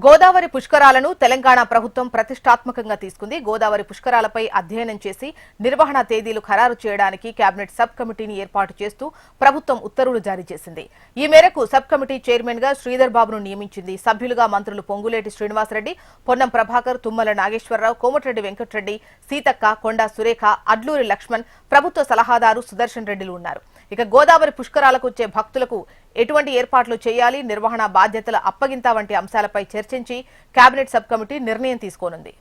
గోదావరి పుష్కరాలను తెలంగాణ ప్రభుత్వం ప్రతిష్టాత్మకంగా తీసుకుంది. గోదావరి పుష్కరాలపై అధ్యయనం చేసి నిర్వహణ తేదీలు ఖరారు చేయడానికి కేబినెట్ సబ్ కమిటీని ఏర్పాటు చేస్తూ ప్రభుత్వం ఉత్తర్వులు జారీ చేసింది. ఈ మేరకు సబ్ కమిటీ చైర్మన్ గా శ్రీధర్ బాబును నియమించింది. సభ్యులుగా మంత్రులు పొంగులేటి శ్రీనివాసరెడ్డి, పొన్నం ప్రభాకర్, తుమ్మల నాగేశ్వరరావు, కోమటిరెడ్డి వెంకటరెడ్డి, సీతక్క, కొండా సురేఖ, అడ్లూరి లక్ష్మణ్, ప్రభుత్వ సలహాదారు సుదర్శన్ రెడ్డిలు ఉన్నారు. ఇక గోదావరి పుష్కరాలకు వచ్చే భక్తులకు ఎటువంటి ఏర్పాట్లు చేయాలి, నిర్వహణ బాధ్యతల అప్పగింత వంటి అంశాలపై చర్చించి కేబినెట్ సబ్ కమిటీ నిర్ణయం తీసుకోనుంది.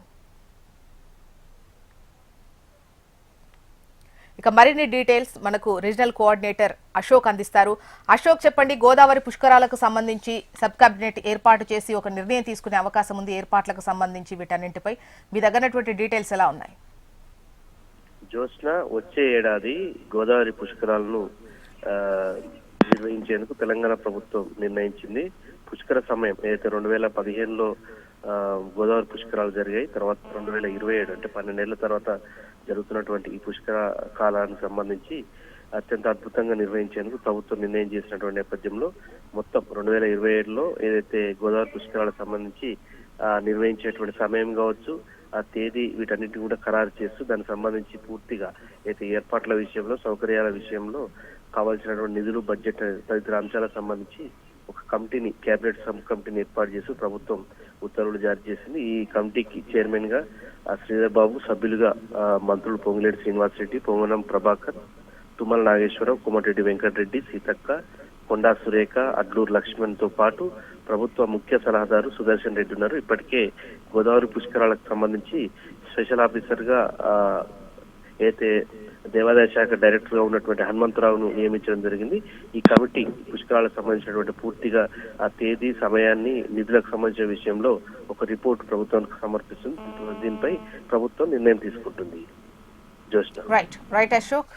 ఇక మరిన్ని డీటెయిల్స్ మనకు రీజనల్ కోఆర్డినేటర్ అశోక్ అందిస్తారు. అశోక్, చెప్పండి, గోదావరి పుష్కరాలకు సంబంధించి సబ్ కేబినెట్ ఏర్పాటు చేసి ఒక నిర్ణయం తీసుకునే అవకాశం ఉంది. ఏర్పాట్లకు సంబంధించి వీటన్నింటిపై మీ దగ్గరటువంటి డీటెయిల్స్ ఎలా ఉన్నాయి? జోస్న, వచ్చే ఏడాది గోదావరి పుష్కరాలను నిర్వహించేందుకు తెలంగాణ ప్రభుత్వం నిర్ణయించింది. పుష్కర సమయం ఏదైతే 2015లో గోదావరి పుష్కరాలు జరిగాయి, తర్వాత 2027 అంటే 12 ఏళ్ల తర్వాత జరుగుతున్నటువంటి ఈ పుష్కర కాలానికి సంబంధించి అత్యంత అద్భుతంగా నిర్వహించేందుకు ప్రభుత్వం నిర్ణయం చేసినటువంటి నేపథ్యంలో మొత్తం 2027లో ఏదైతే గోదావరి పుష్కరాలకు సంబంధించి నిర్వహించేటువంటి సమయం కావచ్చు, ఆ తేదీ, వీటన్నిటిని కూడా ఖరారు చేస్తూ దానికి సంబంధించి పూర్తిగా అయితే ఏర్పాట్ల విషయంలో, సౌకర్యాల విషయంలో కావాల్సినటువంటి నిధులు, బడ్జెట్ తదితర అంశాలకు సంబంధించి ఒక కమిటీని, కేబినెట్ సబ్ కమిటీని ఏర్పాటు చేసి ప్రభుత్వం ఉత్తర్వులు జారీ చేసింది. ఈ కమిటీకి చైర్మన్ గా శ్రీధర్ బాబు, సభ్యులుగా మంత్రులు పొంగులేటి శ్రీనివాసరెడ్డి, పొంగనం ప్రభాకర్, తుమ్మల నాగేశ్వరరావు, కోమటిరెడ్డి వెంకటరెడ్డి, సీతక్క, కొండా సురేఖ, అడ్లూరు లక్ష్మణ్ తో పాటు ప్రభుత్వ ముఖ్య సలహాదారు సుదర్శన్ రెడ్డి ఉన్నారు. ఇప్పటికే గోదావరి పుష్కరాలకు సంబంధించి స్పెషల్ ఆఫీసర్ గా అయితే దేవాదాయ శాఖ డైరెక్టర్ గా ఉన్నటువంటి హనుమంతరావును నియమించడం జరిగింది. ఈ కమిటీ పుష్కరాలకు సంబంధించినటువంటి పూర్తిగా ఆ తేదీ, సమయాన్ని, నిధులకు సంబంధించిన విషయంలో ఒక రిపోర్ట్ ప్రభుత్వానికి సమర్పిస్తుంది. దీనిపై ప్రభుత్వం నిర్ణయం తీసుకుంటుంది. జోష్న. రైట్ అశోక్.